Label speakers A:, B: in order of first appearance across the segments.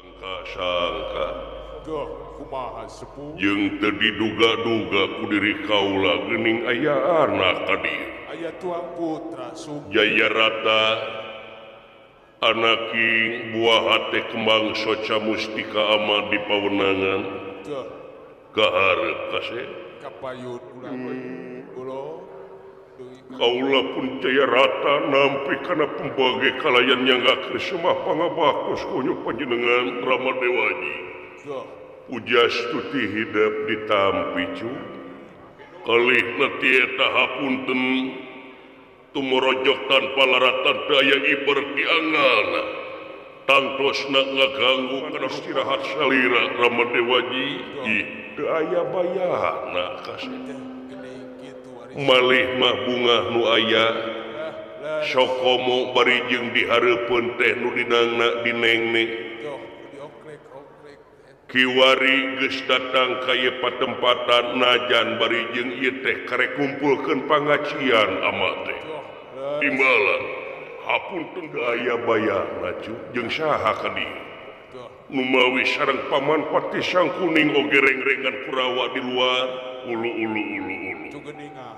A: sangka-sangka
B: kumaha sepuh
A: jeung teu diduga-duga ku diri kaula geuning aya anak ka dieu.
B: aya tuang putra
A: Jayarata anaking buah hate kembang soca mustika ama di pawenangan kaharep kase
B: kapayun urang ulo
A: kaula pun Jayarata nampi kana pembage kalayan nyanggakeun semah pangabakus kunyu panjenengan Ramadewaji. Pujastuti hidup ditampi cu kalihna tieta hapunten tumorojok tanpa laratan daya iber di angalna tangtosna ngaganggu kana istirahat salira Ramadewaji ih teu aya bayana kasih malih mah bunga nu aya sokomo bari jeung dihareupeun teh nu dinangna dinengne kiwari geus datang ka ieu patempatan najan bari jeung ieu teh karek ngumpulkeun pangacian ama teh timbalan hapunten teu aya bayana cu jeung saha ka dieu nu mawi sareng paman pati sangkuning oge reng-rengan Kurawa di luar ulu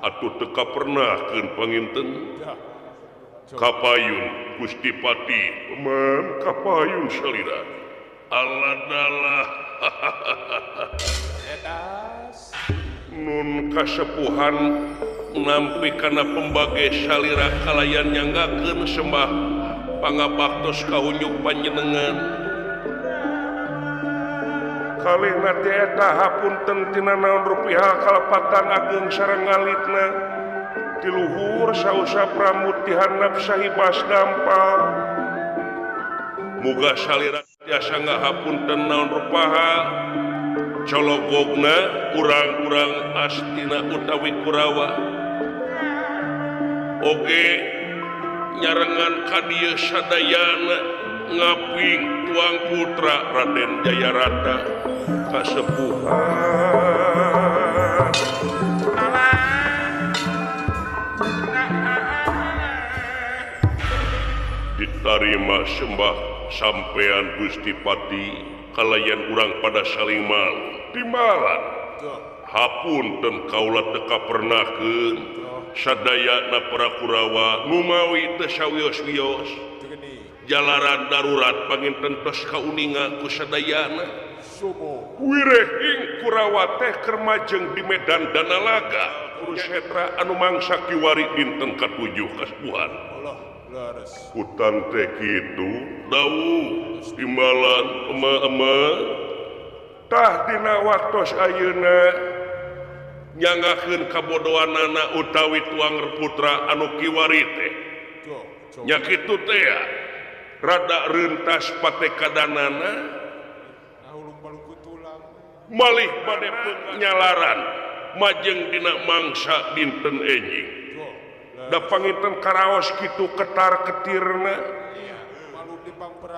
A: atuh teu kapernahkeun panginten kapayun Gusti Pati paman kapayun salira aladalah nun kasepuhan nampi kana pembage salira kalayan nyanggakeun sembah pangabaktos kaunyuk panjenengan kalihna teh eta hapunten tina naon rupiah kalepatan ageng sareng ngalitna ti luhur sausa pramutihan nafsahibas dampal muga salira tiasa ngahapunten naon rupaha cologogna urang-urang astina utawi Kurawa oge nyarengan ka dieu sadayana ngaping tuang putra Raden Jayarata kasepuhan ditarima sembah sampean Gusti Pati kalayan urang pada saling malu timbalan hapunten kaula teu kapernahkeun sadayana para Kurawa nu mawi teu sawios-wios jalaran darurat panginten tos kauninga ku sadayana wirehing Kurawa teh keur majeng di medan Danalaga Kurusetra anu mangsa kiwari dinten katujuh kasepuhan hutan teh kitu dawuh timbalan ema-ema tah dina waktos ayeuna nyanggakeun kabodohanana utawi tuang putra anu kiwari teh nya kitu teh rada rentas patekadanana malih bade nyalaran majeng dina mangsa dinten enjing da panginten karaos kitu ketar-ketirna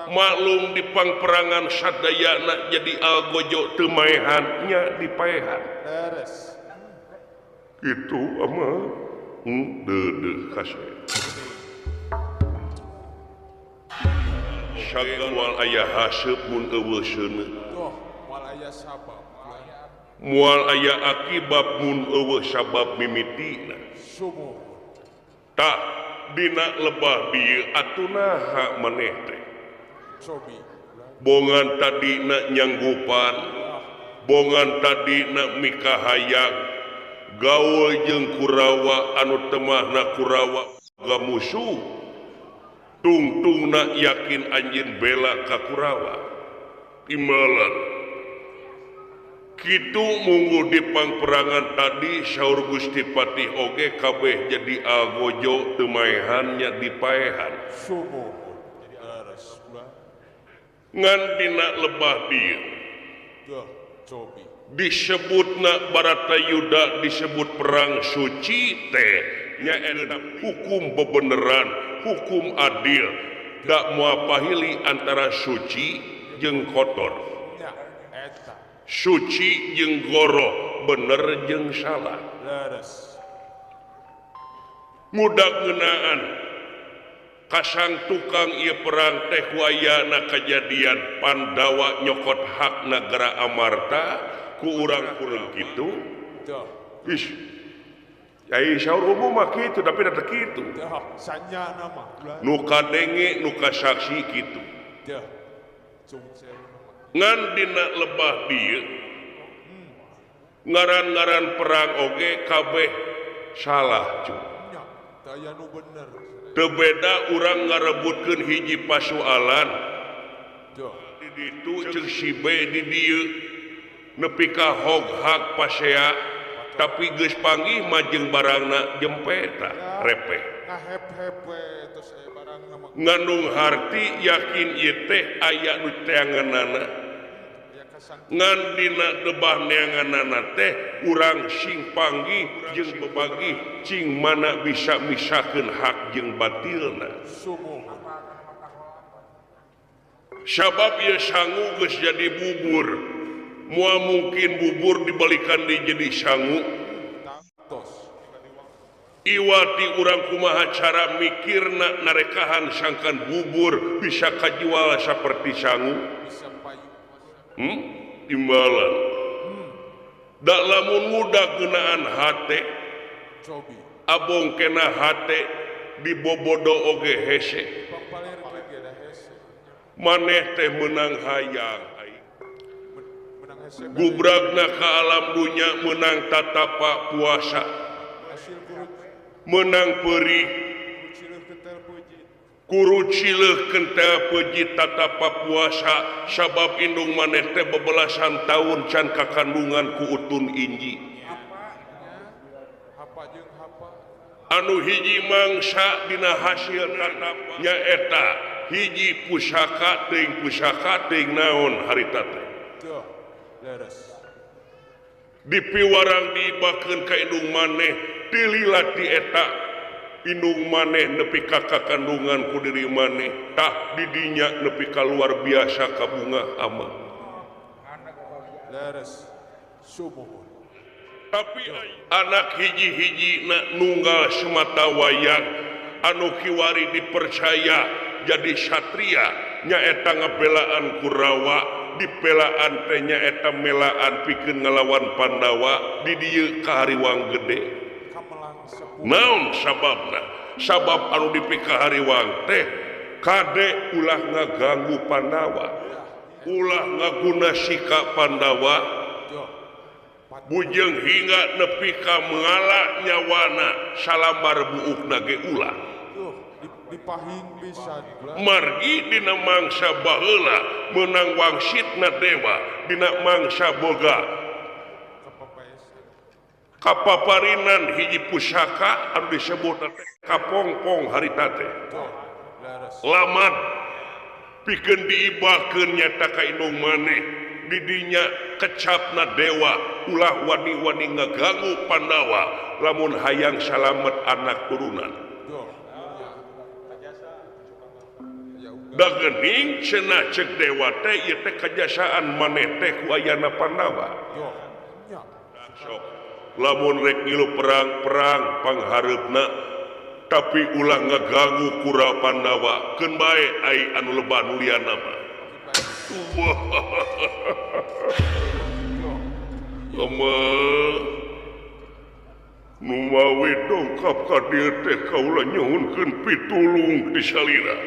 A: maklum di pangperangan sadayana jadi algojo teu maehan nya dipaehan kitu ama deudeuh kase syagawal aya haseup mun eueuh seuneu moal aya akibab mun eueuh sabab mimitina tak dina lebah dieu atunaha maneh teh bongan tadina nyanggupan bongan tadina mikahayang gaul jeung Kurawa anu temahna Kurawa boga musuh tungtungna yakin anjeun bela ka Kurawa timbalan kitu munggu di pangperangan tadi saur Gusti Pati oge kabeh jadi algojo teu maehan nya dipaehan ngan dina lebah dieu disebutna Baratayuda disebut perang suci teh nya eta hukum bebeneran hukum adil da moal pahili antara suci jeung kotor suci jeung goro bener jeung salah mudah ngeunaan kasang tukang ieu perang teh wayana kejadian Pandawa nyokot hak negara Amarta ku urang-urang kitu. Ish. Yai syaur umum mah kitu tapi da teu kitu.
B: Sanyana mah.
A: Nu kadenge nu kasaksi kitu. Ngan dina lebah dieu ngaran-ngaran perang oge kabeh salah cu.
B: Daya nu bener.
A: Teu beda urang ngarebutkeun hiji pasoalan. Di ditu ceuk si B di dieu nepi ka hog-hag pasea tapi geus panggih majeng barangna jempeta repeh.
B: Ngahep-hepe terus aya barangna mah.
A: Ngandung harti yakin ieu teh aya nu teangeunana. Ngan dina debah neanganana teh urang sing panggih jeung bebagi cing mana bisa misakeun hak jeung batilna. Sabab ieu sangu geus jadi bubur. Moal mungkin bubur dibalikan di jadi sangu. Iwati urang kumaha cara mikirna narekahan sangkan bubur bisa kajual saperti sangu. Imbalan dak lamun ngudag geunaan hate abong kena hate dibobodo oge hese maneh teh menang hayang gubragna ka alam dunya menang tatapa puasa menang perih Kuru cileuh kentea peji tatapa puasa sabab indung maneh teh bebelasan tahun can kakandungan ku utun inji. Anu hiji mangsa dina hasil tatapa nyaeta hiji pusaka teuing naon harita teh. Dipiwarang diibakeun ka indung maneh tililati eta indung maneh nepi ka kandungan ku diri maneh tah didinya nepi ka luar biasa ka bunga ama tapi anak hiji-hiji nunggal semata wayang anu kiwari dipercaya jadi satria nyaeta ngabelaan Kurawa dipelaan teh nyaeta melaan pikeun ngalawan Pandawa di dieu kahariwang gede. Naon sababna? Sabab anu dipika hariwang teh kade ulah ngaganggu Pandawa, ulah ngaguna sika Pandawa, bujeng hingga nepi ka mengalak nyawana salambar buukna ge ulah.
B: Dipahing pisan.
A: Margi dina mangsa baheula meunang wangsitna dewa dina mangsa boga kapaparinan hiji pusaka anu disebut kapongpong harita teh lamat pikeun diibakeun nyata ka indung maneh didinya kecapna dewa ulah wani-wani ngaganggu Pandawa lamun hayang salamet anak turunan da geuning cenah ceuk dewa teh ieu teh kajasaan maneh teh ku ayana Pandawa sok lamun rek ngilu perang panghareupna tapi ulah ngaganggu Kura Pandawa keun bae ai anu lebah nu liana mah nu mawe dongkap ka dieu teh kaula nyuhunkeun pitulung ti salira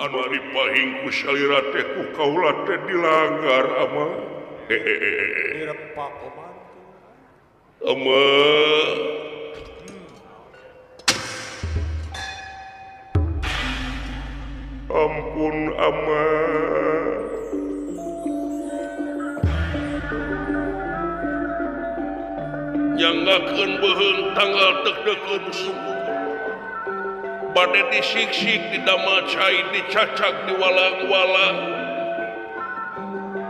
A: anu dipahing ku salira teh ku kaula teh dilanggar ama
B: Direpak oman.
A: Ama ampun ama nyanggakeun beuheung tanggal deg-degeun sungguh bade disiksik didamel cai dicacak diwalang-walang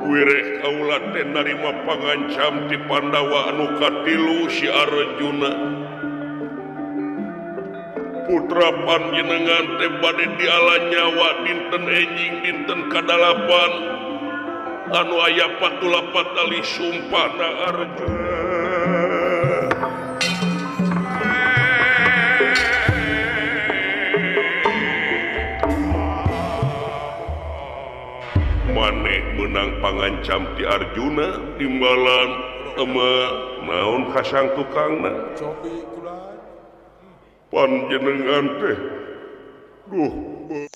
A: wireh kaula teh narima pangancam ti Pandawa anu katilu si Arjuna putra panjenengan teh bade diala nyawa dinten enjing dinten kadalapan anu aya patulapat tali sumpahna Arjuna menang pangancam ti Arjuna timbalan naon kasang tukangna
B: Cobi kulan.
A: panjenengan teh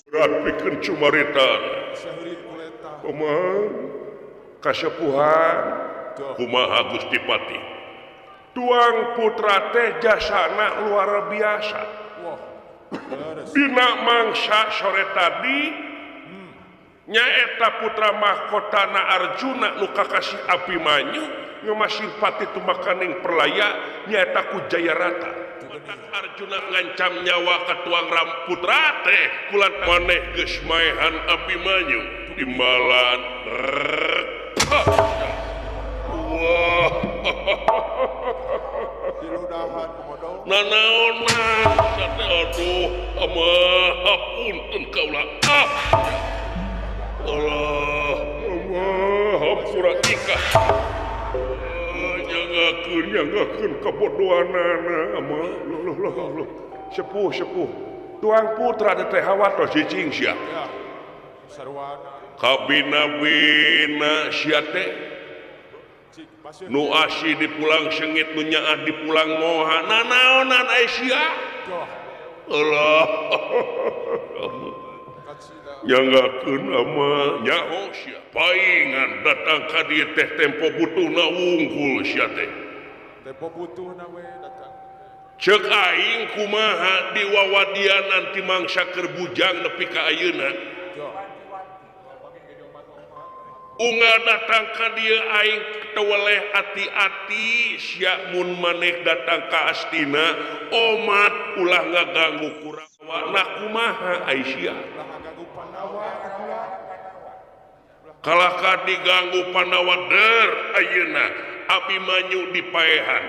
A: berat pikeun cumaritan
B: Syahrin kuleta.
A: kumaha kasepuhan kumaha Gusti Pati tuang putra teh jasana luar biasa
B: Wah. Beres.
A: dina mangsa sore tadi nyaeta putra mahkotana Arjuna nu kakasih Abimanyu ngemasih pati tumakaning perlaya nyaeta ku Jayarata matak Arjuna ngancam nyawa katuang ramputra teh kulan maneh geus maehan Abimanyu timbalan wah
B: Diludahan modal.
A: nanaonan sate aduh hapunten kaula Allah hampura ikah nyanggakeun kabodohanana loh sepuh tuang putra teh hawatos cicing sia
B: Ya. Sarwana.
A: kabina sia teh
B: Cik pasir.
A: nu asi dipulang sengit nu nyaah dipulang moha nanaonan sia
B: Joh.
A: Allah
B: Katsila.
A: nyanggakeun nyaho sia paingan datang ka dieu teh tempo butuhna wungkul sia teh
B: Tempo butuh na we datang.
A: ceuk aing kumaha di wawadianan ti mangsa keur bujang nepi ka ayeuna
B: Joh.
A: ungal datang ka dieu aing teweleh ati-ati sia mun maneh datang ka Astina omat ulah ngaganggu Kurawa nah kumaha ai sia
B: Ulah ngaganggu Pandawa kulan.
A: kalahkah diganggu Pandawa der ayeuna Abimanyu dipaehan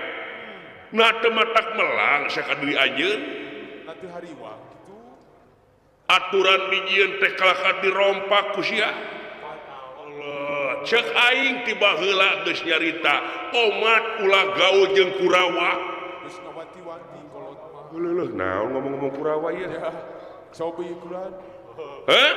A: nah teu matak melang sakadiri anjeun
B: Nanti hariwang gitu.
A: aturan dijieun teh kalahkah dirompak ku sia Allah ceuk aing tiba heula geus nyarita omat ulah gaul jeung Kurawa
B: Geus ngawati-wati kolot mah.
A: leuh naon ngomong-ngomong Kurawa ieu
B: Ya. Cobi kulan.
A: hah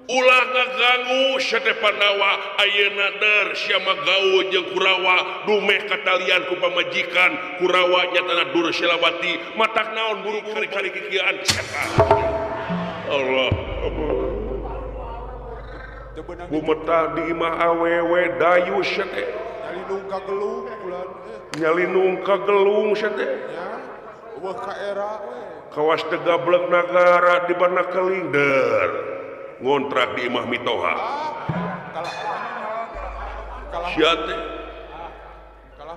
A: ulah ngaganggu sate Pandawa ayeuna der sia magaul jeung Kurawa dumeh katalian ku pamajikan Kurawa nyatana Dursilawati matak naon buru kali-kali kikieuan setan Allah
B: Debenang
A: kumetah di imah awewe dayu sia teh
B: nyalindung ka gelung kulan.
A: nyalinung ka gelung sia teh
B: Ya. Wah ka era we.
A: kawas teu gablek nagara di bana keling der ngontrak di imah mitoha
B: Kalah
A: sia teh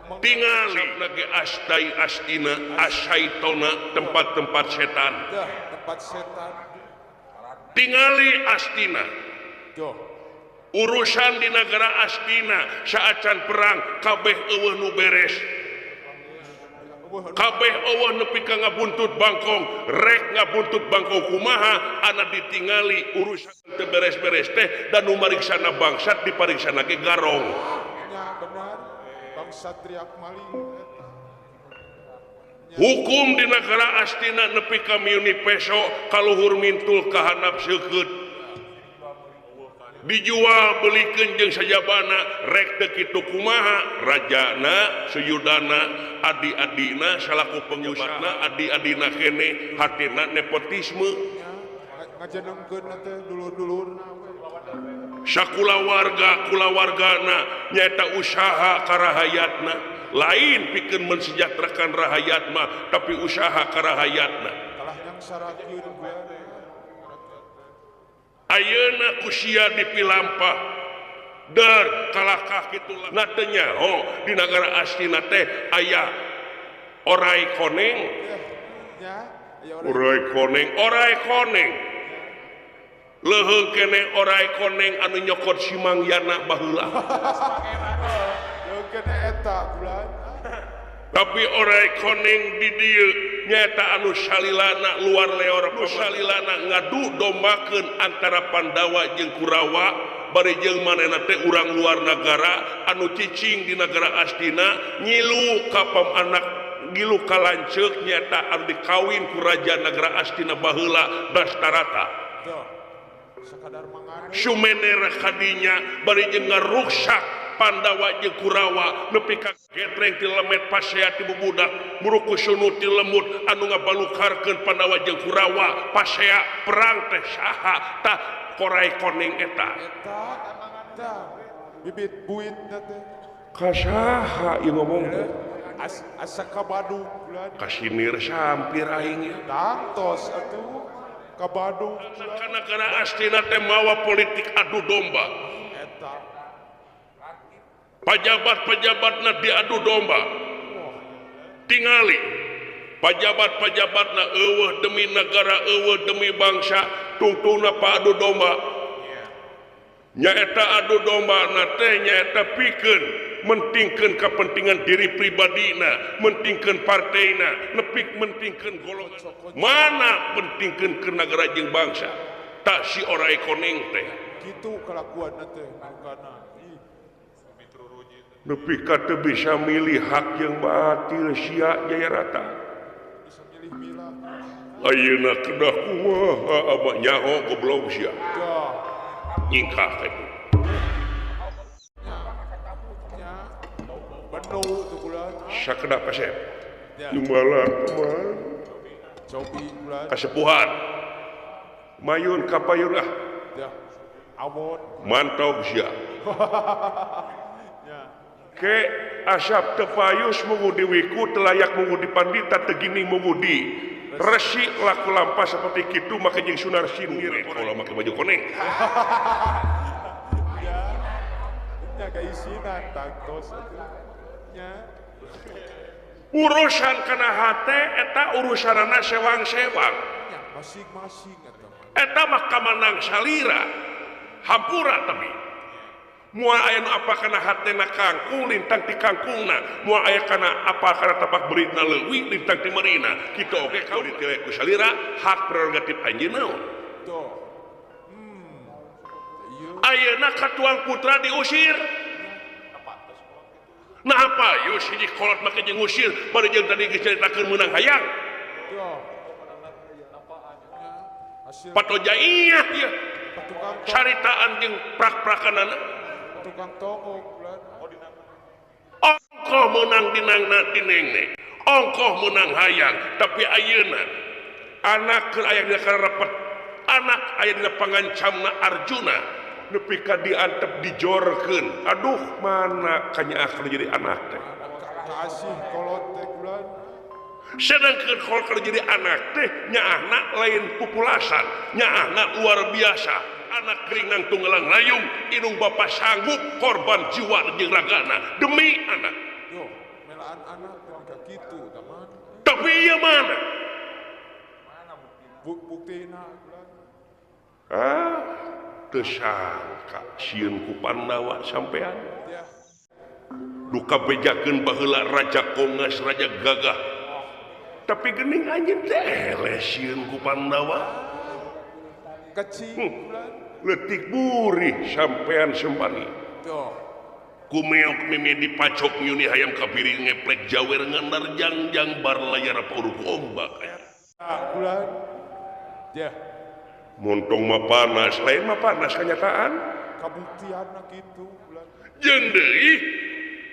B: meng
A: tingali lagi astai astina asaitona tempat-tempat setan
B: dah tempat setan.
A: tingali Astina
B: Joh.
A: urusan di negara Astina saacan perang kabeh eueuh nu beres
B: Wah.
A: kabeh eueuh nepi ka ngabuntut bangkong rek ngabuntut bangkong kumaha ana ditingali urusan teu beres-beres teh dan nu mariksana bangsat dipariksana ge garong
B: Ya benar. Bang Satria maling.
A: hukum di negara Astina nepi ka miuni peso kaluhur mintul kahanap seukeut dijual belikeun jeung sajabana rek teu kitu kumaha rajana suyudana adi-adina salaku pengusaha adi-adina kene hatina nepotisme
B: Ngajenengkeun teh dulur-dulurna we.
A: kulawargana nyaeta usaha karahayatna lain pikeun mensejahterakan rahayat mah tapi usaha karahayatna
B: Kalah yang sarakeun we.
A: ayeuna kusia dipilampah dar kalahkah kitu na teu nyaho di negara Astina teh aya orai koneng
B: Ya. Ya
A: orai koneng leuheung kene orai koneng anu nyokot si Mangyana baheula
B: Yo kene eta bulan.
A: tapi orai koneng di dieu nyaeta anu salilana luar leor salilana ngadu dombakeun antara Pandawa jeung Kurawa bari jeung manehna teh urang luar negara anu cicing di negara Astina ngilu ka anak ngilu ka lanceuk nyaeta anu dikawin ku raja negara Astina baheula Dastarata
B: Tuh. Sekadar mangane.
A: Sumenera kadinya bari jeung ngaruksak Pandawa jeung Kurawa nepi ka getreng ti lemet pasea ti bubudak muruku sunut ti lemut anu ngabalukarkeun Pandawa jeung Kurawa pasea perang teh saha tah korai koning eta
B: Bibit buit teh.
A: kasaha ieu ngomong teh
B: Asa ka Badung bulan.
A: kasinir sampir aing
B: Dantos atuh ka Badung.
A: karena gara astina teh mawa politik adu domba
B: Eta.
A: pejabat-pejabatna diadu domba tingali pejabat-pejabatna eueuh demi negara eueuh demi bangsa tungtungna adu domba nyaeta adu domba na teh nyaeta pikeun mentingkeun kepentingan diri pribadina mentingkeun partaina nepik mentingkeun golongan mana pentingkeun ke negara jeung bangsa tak si orai koneng teh
B: Gitu kelakuan teh kana.
A: nepi ka teu bisa milih hak yang batil sia Jaya Rata
B: Bisa milih milah.
A: ayeuna kedah kumaha abah nyaho goblok sia
B: Dah.
A: nyingkah itu
B: Ya. Benu tuh bulan.
A: sakedah kasep
B: Ya.
A: jumbalan teman
B: Cobi bulan.
A: kasepuhan mayun kapayun ah
B: Ya. Awon.
A: mantau sia
B: Ya.
A: ke asap tepayus mengudi wiku telayak mengudi pandita tegini mengudi resi laku lampas seperti kitu maka jeung sunar sinire kalau make baju koneng
B: Ya keisinan tangtos atuh. Ya.
A: urusan kana hate eta urusanana sewang-sewang
B: Ya masing-masing atuh.
A: eta mah kamanang salira hampura tapi moal aya nu apa kana hatena kangkung lintang ti kangkungna moal aya kana apa kana tapak beritna leuwih lintang ti merina kitu oge kau ditilek ku salira hak prerogatif anjeun naon
B: Tuh. Iya.
A: ayeuna katuang putra diusir nah apa yus hiji kolot make jeung ngusir bari jeung tadi geus caritakeun meunang hayang
B: Tuh. Hasil
A: patojaiyah ieu
B: tukang
A: caritaan jeung prak-prakanana
B: tukang tongok bulan.
A: ongkoh menang dinangna tinengne ongkoh menang hayang tapi ayeuna anak keur aya dina karepet anak aya dina pangancamna Arjuna nepi ka diantep dijorkeun aduh mana kanyaah keur jadi anak teh
B: Kasih kolot teh bulan.
A: sedangkeun kalau keur jadi anak teh nyaahna lain populasan nyaahna luar biasa anak keringang tunggalang layung inung bapa sanggup korban jiwa jeung ragana demi anak
B: Yo, melaan anak ketika gitu, teman.
A: tapi ieu mana
B: Buktina bulan.
A: teu sangka sieun ku Pandawa sampean
B: Ya.
A: duka bejakeun baheula Raja Kongas Raja Gagah tapi geuning anjeun teh sieun ku Pandawa
B: Kecil bulan.
A: letik burih sampean sembari
B: Tuh.
A: kumeok mimi dipacok nyuni hayam kapiri ngeplek jawer ngandar jangjang bar layar pauruk ombak
B: Bulan. Ya.
A: montong mah panas lain mah panas kenyataan
B: Kabuktian gitu bulan.
A: jeung deui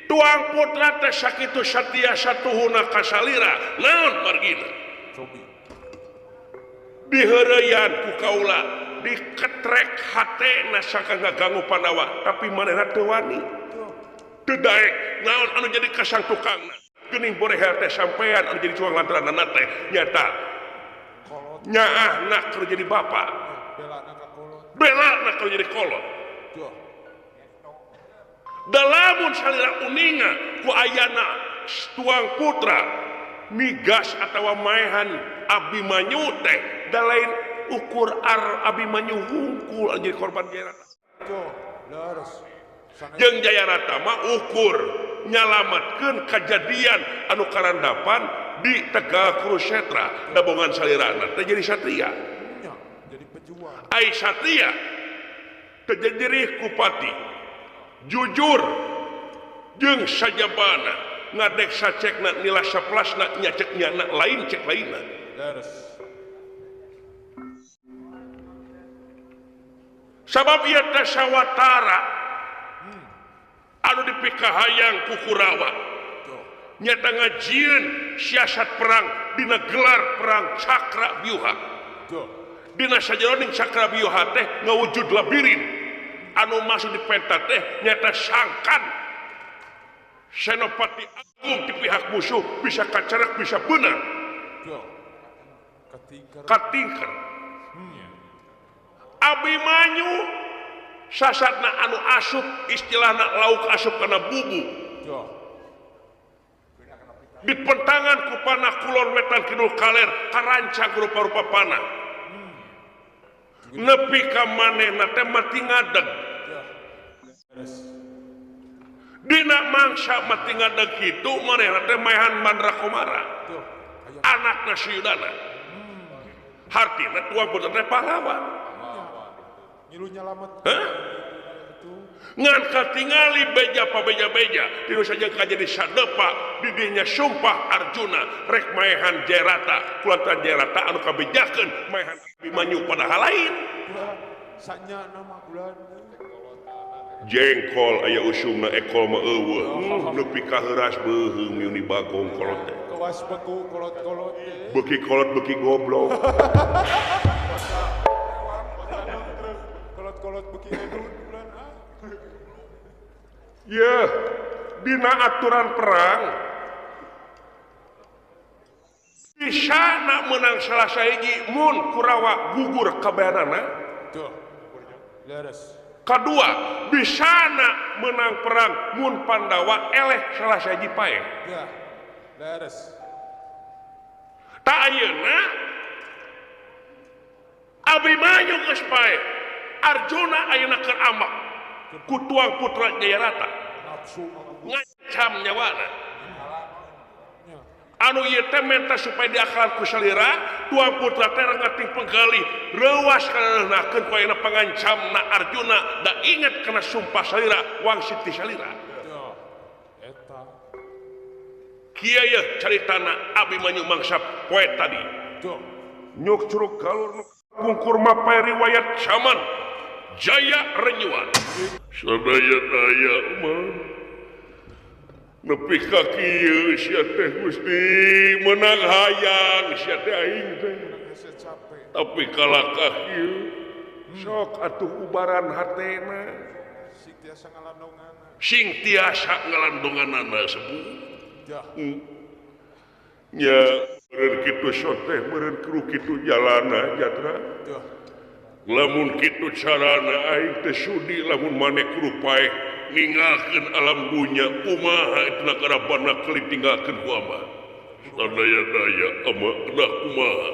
A: tuang putra teh sakitu satya satuhuna kasalira naon margina
B: Cobi.
A: diheureyan ku kaula diketrek hatena saka ngaganggu Pandawa tapi manehna teu wani teu daek naon anu jadi kasang tukangna geuning boreha teh sampean anu jadi cuang lantaranna teh nyata
B: Kolot.
A: nyaahna keur jadi bapa
B: Bela anak kolot.
A: belana keur jadi kolot
B: Tuh.
A: dalamun salira uninga ku ayana tuang putra migas atawa maehan Abimanyu teh da lain ukur Abimanyu hungkul jadi korban Jaya Rata
B: Tuh. Leres. Sana
A: jeung Jaya Rata mah ukur nyalamatkeun kejadian anu karandapan di Tegal Kurusetra dabongan salirana teh jadi satria
B: nya jadi pejuang.
A: ai satria teh jadi kupati jujur jeung sajabana ngadek sacekna nila saplasna nyacek nyana lain cek lainna
B: Leres.
A: sabab ieu teh sawatara anu dipikahayang ku Kurawa nyata ngajieun siasat perang dina gelar perang Cakrabyuha. Dina sajeroning Cakrabyuha teh ngawujud labirin anu masuk di peta teh nyata sangkan Senopati Agung di pihak musuh bisa kacerek bisa benar katingker Abimanyu sasatna anu asup istilahna lauk asup kana bubu dipentangan ku panah kulon wetan kidul kaler karancang rupa-rupa panah nepi ka manehna teh mati ngadeg dina mangsa mati ngadeg kitu manehna teh maehan Mandrakomara anakna si Yudana hartina tuang putra teh pahlawan
B: ngilu nyalamet
A: ngan katingali beja pa beja-beja dinu saja kajadi sadepa didinya sumpah Arjuna rek maehan Jairata kulantaran Jairata anu kabejakeun maehan Abimanyu padahal lain
B: sanya nama bulan
A: jengkol aya usumna ekol mah eueuh nepi ka heuras beuheung yuni bagong kolot teh
B: kawas beku kolot-kolot
A: beuki kolot beuki goblok
B: kolot-kolot beki edun bulan
A: ya dina aturan perang bisa nak menang salah sahiji mun Kurawa gugur kabayanana
B: leres
A: kedua bisa nak menang perang mun Pandawa eleh salah sahiji pae
B: ya leres
A: tak ayeuna Abimanyu geus pae Arjuna ayeuna keur ambak ku tuang putra Jairata
B: nafsu
A: ngancam nyawana anu ieu teh menta supaya diakal ku salira tuang putra teh ngating penggali reuwas karenakeun ku ayeuna pangancamna Arjuna da inget kana sumpah salira wangsit ti salira
B: eta
A: kieu ye caritana Abimanyu mangsa poe tadi nyuk curug galur kungkur mapai riwayat zaman Jaya Renyuan sadaya-daya mah nepi ka kieu sia teh Gusti menang hayang sia teh aing teh tapi kalakah kieu sok atuh ubaran hatena sing tiasa ngalandonganana sebuah nya meureun kitu teh meureun kru kitu jalana jatra lamun kitu carana aing teh sudi lamun maneh kudu paeh ninggalkeun alam dunya kumaha ituna karabana keuli tinggalkeun ku Abah sadaya-daya ama dah kumaha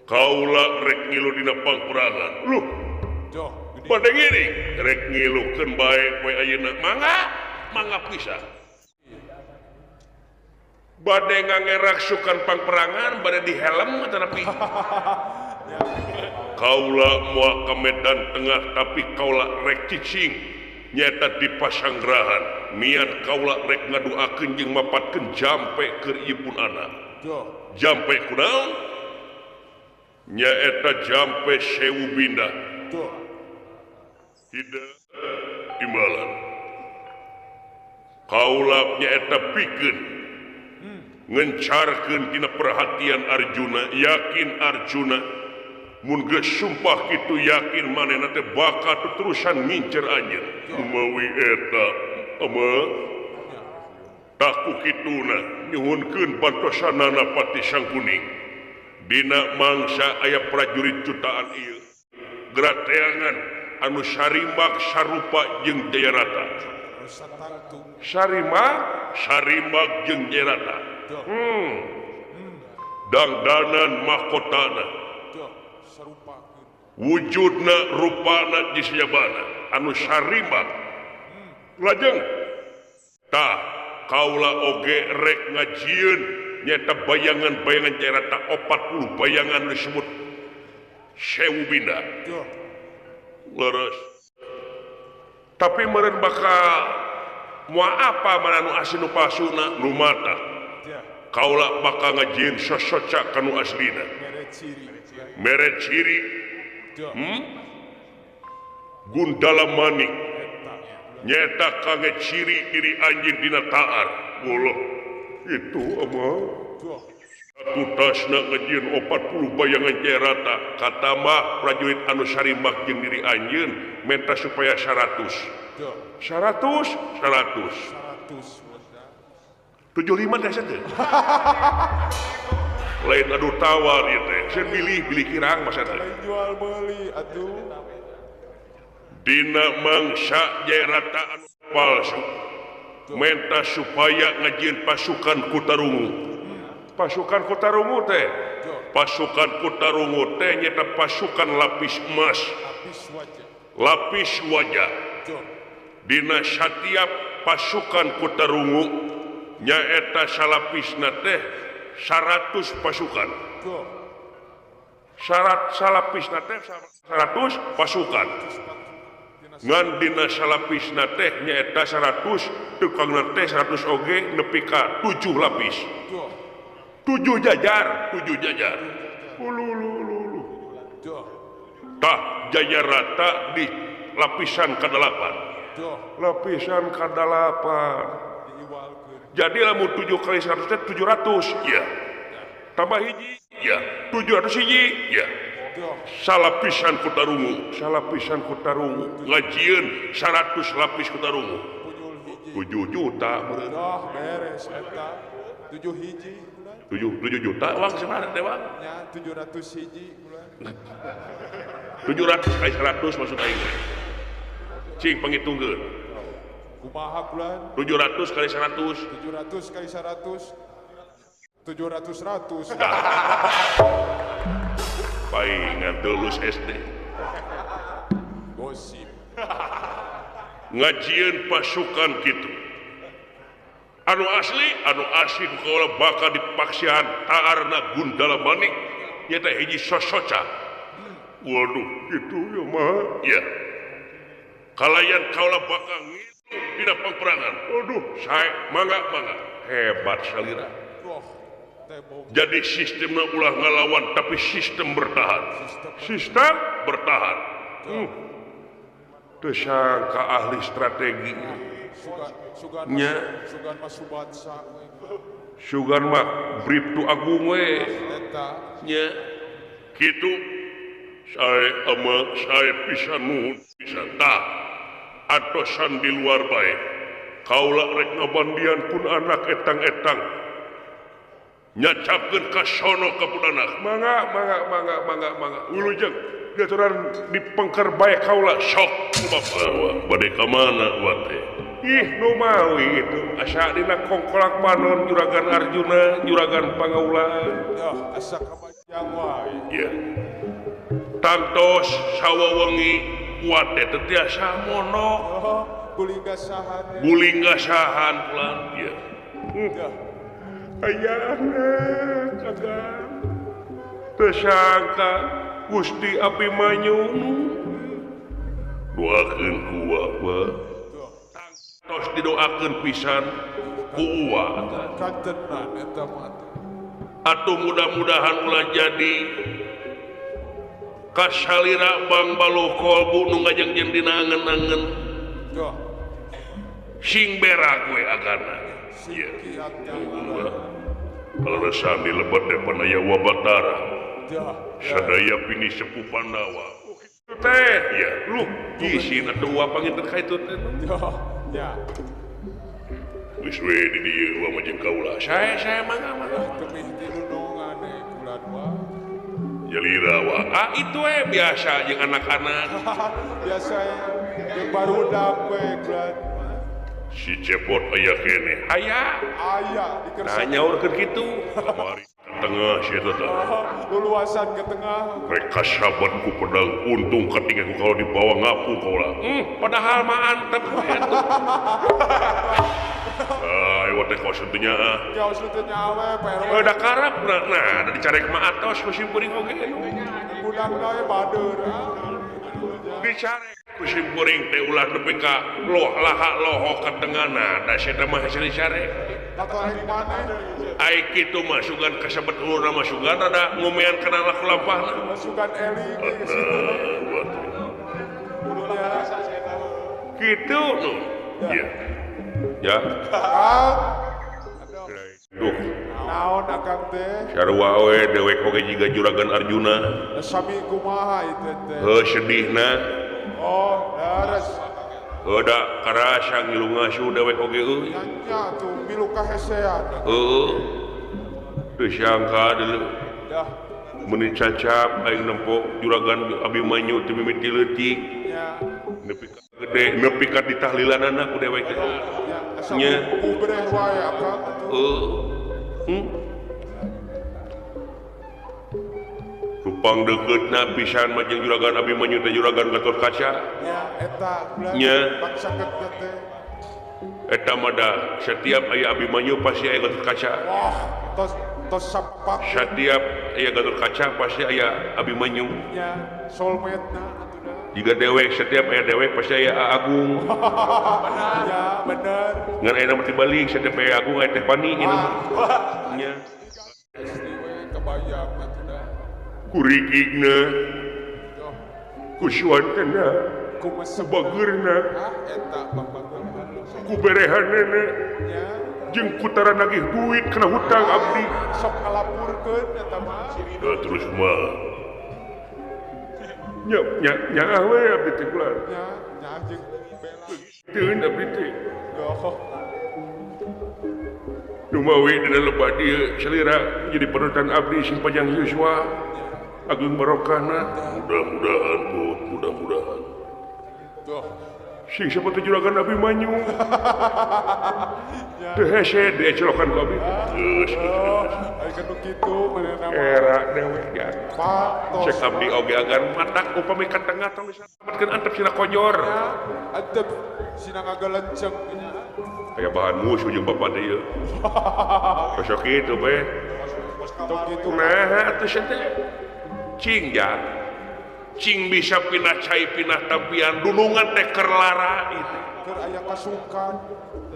A: kaula rek ngilu dina pangperangan luh bade ngiring rek ngilukeun bae poe ayeuna mangga pisan bade ngangerak sukan pangperangan bade di helm tetapi kaula moal ka medan tengah tapi kaula rek cicing nyata di pasanggrahan niat kaula rek ngaduakeun jeung mapatkeun jampe keur ieu anak jampe kunaon nya eta jampe Sewu Binda tidak imbalan kaula nyaeta pikeun ngencarkeun tina perhatian Arjuna yakin Arjuna mun geus sumpah kitu yakin manehna teh bakal terusan ngincer anjeun umawi eta ama taku kituna nyuhunkeun bantosanana Pati Sangkuning dina mangsa aya prajurit jutaan ieu gerateangan anu sarimbak sarupa jeung Jairata sarimbak jeung Jairata dangdanan mahkotana wujudna rupana disjabana anu sarimbak lajeng tah kaula oge rek ngajieun nyata bayangan-bayangan Jairata 40 bayangan disebut Sewu Binda leres tapi meureun bakal moal apa mananu asinu palsuna nu mata kaula bakal ngajieun sosoca kanu aslina mere ciri Gundala Manik nyata kangge ciri diri anjing dina taar boleh itu ama satu tasna ngejieun 40 bayangan cerata kata mah prajurit anu sarimbak jeung diri anjeun minta supaya 100 75 teh teh lain adu tawar ieu teh sieun bilih kirang masa teh
B: jual beli atuh
A: dina mangsa cerata anu palsu minta supaya ngajieun pasukan Kutarungu teh pasukan Kutarungu teh nyata pasukan lapis emas lapis wajah dina setiap pasukan Kutarungu nyaeta salapisna teh 100 pasukan salapisna teh 100 pasukan ngan dina salapisna teh nyaeta 100 tukangna teh 100 oge nepi ka 7 lapis 7 jajar tah jajar rata di lapisan ke-8 jadi lamun 7 kali 100 teh 700 ya tambah hiji ya 700 hiji ya salapisan Kutarungu ngajieun 100 lapis Kutarungu 7 juta
B: beres eta 7 hiji
A: 7 juta uang sebenarnya teh bang
B: nya 700 hiji bulan
A: 700 kali 100 maksud aing cing pangitungkeun
B: kumaha bulan
A: 700 kali 100
B: 700 kali 100 700
A: paingan tulus SD
B: gosip
A: ngajieun pasukan kitu anu asli kaula bakal dipaksian taarna Gundala Manik nyata hiji sosoca waduh gitu ya mah ya kalayan kaula bakal ngitu dina peperangan waduh sae mangga hebat salira jadi sistemnya ulah ngalawan tapi sistem bertahan tersangka ahli strategi nya Sugan mah Bribtu Agung we nya kitu saya pisan nuhun pisan tah atosan di luar bae kaula rek ngabandian pun anak etang-etang nyacapkeun ka sono ka budanak mangga ulujeng diaturan di pengker bae kaula sok bapak bade ka mana wate ih nu mawi itu asa dina kongkolak panon juragan Arjuna juragan Pangaulan
B: asa kabajang wae
A: ya tantos sawawengi wate teh tiasa mono bulingga sahan pulan ya ayana kagak tersangka Gusti Abimanyu doakeun ku Bapak tos didoakeun pisan ku Uwa
B: kantenan eta mah
A: atuh mudah-mudahan ulah jadi kasalira Bang Balu Kolbu nu ngajeng-jeng dina angen-angen sing berak we agana ieu alasan di lebat depan aya Wabatara sadaya pini sepuh Pandawa teh ya lu gisin atuh Uwa panginten ka itu teh
B: ya
A: wis we di dieu Uwa mah jeung kaula saya mangga
B: temih di nunungan bulan wa
A: Jalira wa itu biasa jeung anak-anak
B: biasa yang barudak we bulan
A: si cepot aya kene aya
B: dikerjakan
A: nyaurkeun kitu kamari tengah si eta teh
B: luluasan ke tengah
A: rek kasaban ku pedang untung ketika ku kalau dibawa ngapu kaula padahal mah antep eta wate kaos teh
B: kaos teh nyawe pero
A: da karep nah da dicarek mah atos musim kuring oge
B: budakna we bader
A: dicarek musim kuring teh ulah nepi ka laha loho ka tengahna da sia mah hasil dicarek
B: atau yang mana
A: ai kitu mah sugan kasebet ulurna mah sugan ada ngumean kana laku lampahna
B: masukan eling
A: gitu tuh. Iya. Ya.
B: Kang,
A: Duh,
B: naon akang teh?
A: sarua we dewek oge jiga Juragan Arjuna.
B: Sami kumaha itu teh?
A: Sedihna.
B: Oh, dares.
A: Da karasa ngilu ngasuh dewek oge euy.
B: Nanya tuh milu kahesean.
A: Teu sangka deuleu.
B: Dah,
A: Meni cacap aing nempo Juragan Abimanyu teu mimiti leutik.
B: nya,
A: Nepi ka gede, nepi ka ditahlilanana ku dewek teh.
B: nya, asa
A: Nya.
B: kubreh wae akang atuh.
A: Rupang dekeutna pisan mah jeung Juragan Abimanyu teh Juragan Gatot-Kaca.
B: Nya, eta bulan
A: Nya.
B: baksaket teh.
A: Eta mah da setiap aya Abimanyu pasti aya Gatot-Kaca.
B: Wah, tos sapak.
A: Setiap aya Gatot-Kaca pasti aya Abimanyu.
B: Nya, soulmate-na atuh dah.
A: Jika dewek setiap aya dewek pasti aya Agung.
B: Ya, bener.
A: Ngan aya mah tibalik setiap aya Agung aya Teh Pani gitu. Nya.
B: Pasti we kebayang atuh dah.
A: Kurigigna,
B: Yo,
A: kuswantana,
B: kumasem.
A: kubageurna,
B: Ah, eta babageun.
A: kuberehanana,
B: Nya,
A: jeung kutaran nagih duit kana hutang abdi.
B: sok ngalapurkeun eta mah.
A: Terus mah nya we abdi teh kula.
B: Nya, nya jeung bela.
A: Teuing abdi teh.
B: Yo,
A: Numawi dina lebah dieu salira jadi panutan abdi sing panjang yuswa. Agung barokahna. Mudah-mudahan Put, mudah-mudahan.
B: tuh.
A: Sing seperti Juragan Abimanyu. Teu hese diecelokan ku abdi. Geus.
B: Oh, aya kanu kitu manehna mah.
A: Era dewek ya.
B: Patos.
A: Cek abdi oge agar matak upami ka tengah tong diselamatkeun antep sina konyor.
B: Antep sina ngagalenceng nya.
A: Aya bahan musuh jeung bapak dieu. Kosok kitu we.
B: Tong kitu
A: Nah, atuh sia teh. Cing ya. Cing bisa pindah cai pindah tampian dunungan teh keur lara itu.
B: keur aya kasukan.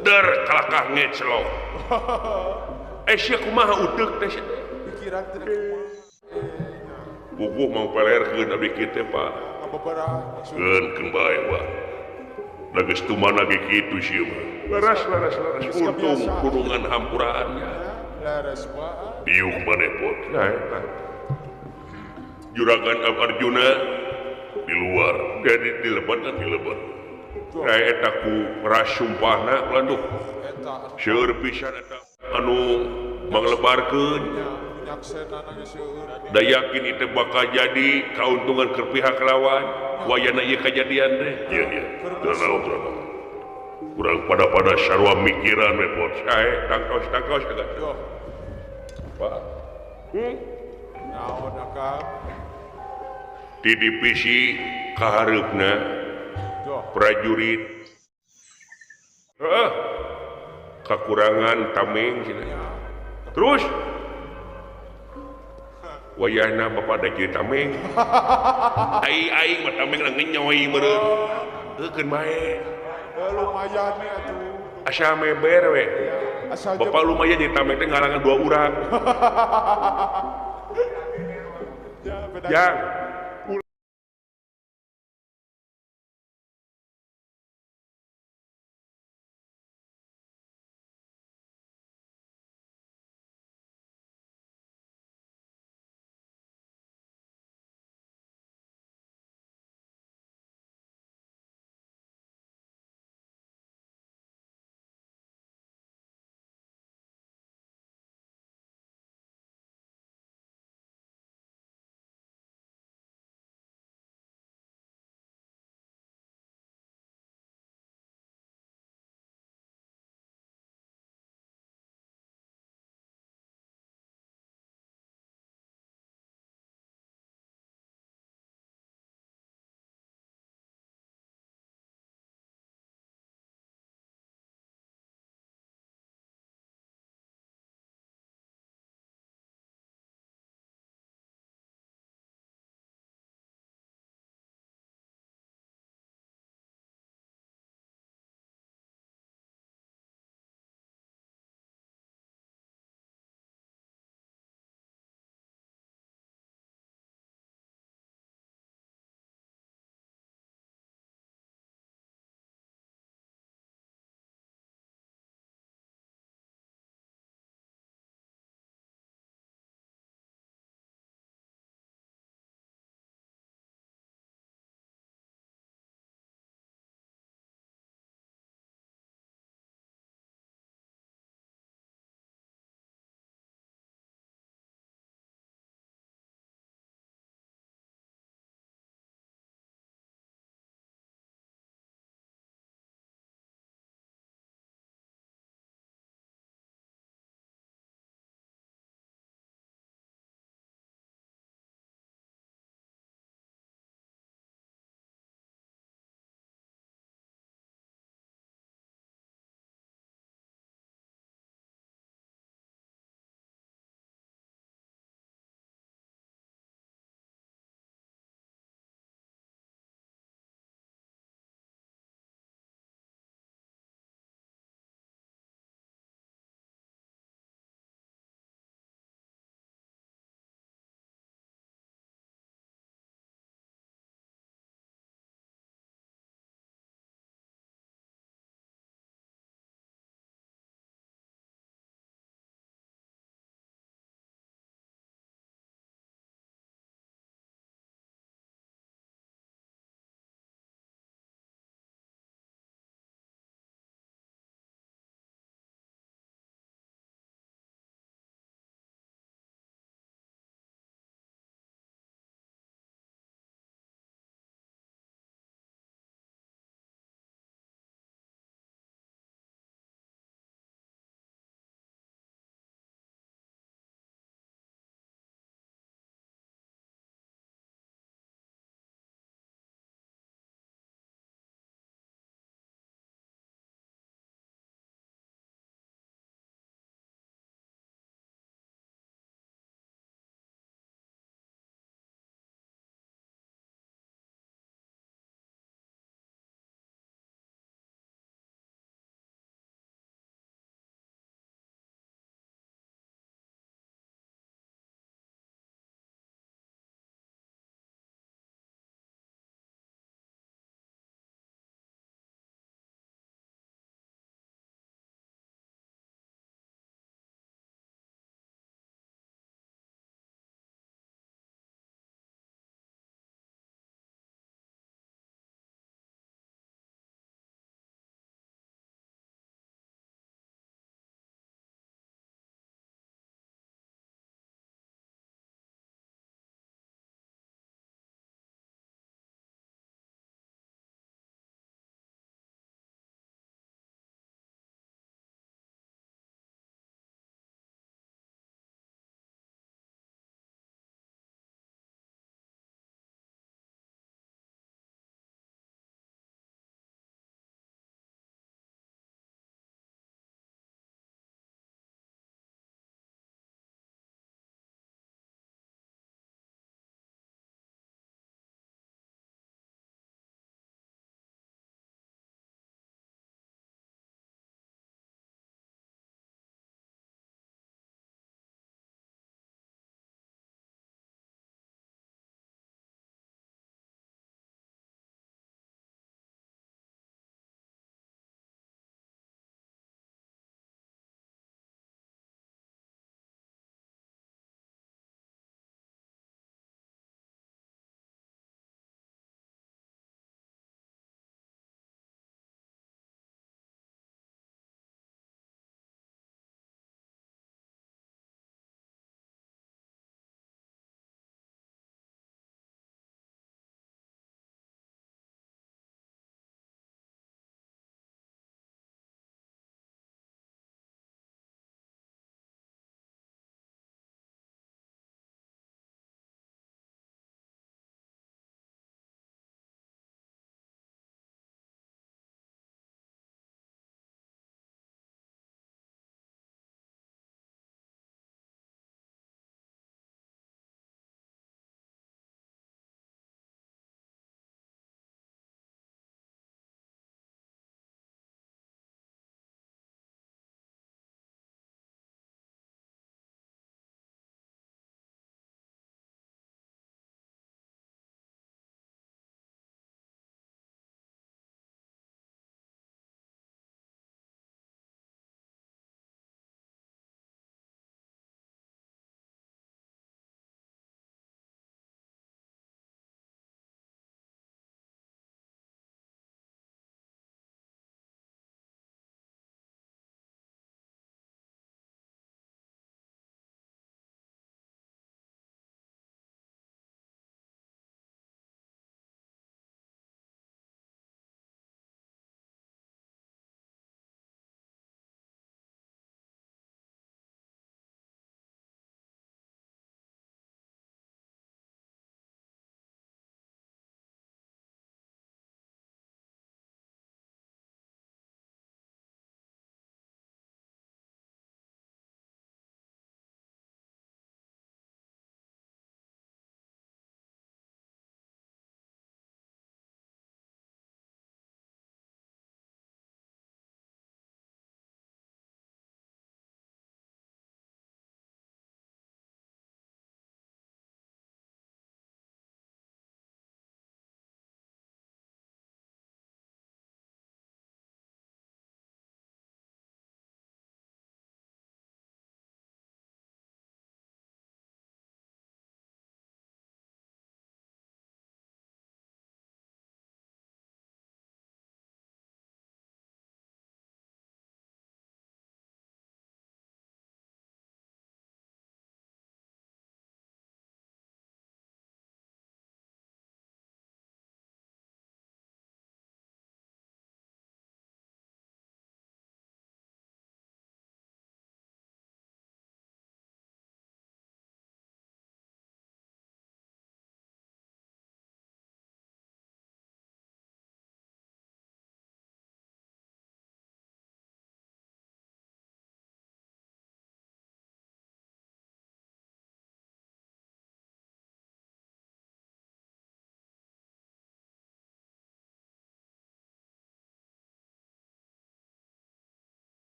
A: Der kalakah ngeclok. Sia kumaha uteuk teh sia teh.
B: Pikiran teh kumaha.
A: Puguh mau pelerkeun abdi kieu teh Pak.
B: Ngababaraha maksud.
A: Keun bae wa. Da geus tumana ge kitu sia mah. Laras. Untung gunungan hampuraannya.
B: Laras mah.
A: Biuk maneh Pot. Ya eta. Juragan Arjuna di luar, jadi di leban kan di leban. Nah, eta ku rasumpahna landuh.
B: Eta
A: Seueur pisan eta anu manglebarkeun.
B: nyaksena geus seueur.
A: Da yakin itu bakal jadi kauntungan ke pihak lawan. Wayana ieu kajadian teh. Iya. Tenang. Kurang pada sarua mikiran we Pot. Sae tangkos agak.
B: Yo,
A: Pak.
B: naon akang?
A: Di divisi kahareupna
B: Yo,
A: prajurit kakurangan tameng cenah. Terus wayahna bapak da jadi tameng. Aing mah tameng na ngenyoy meureun. Keun bae.
B: lumayan nih atuh.
A: Asa meber we.
B: Asal
A: Bapak lumayan jadi tameng teh ngarangan 2 urang.
B: ya, beda.
A: Yang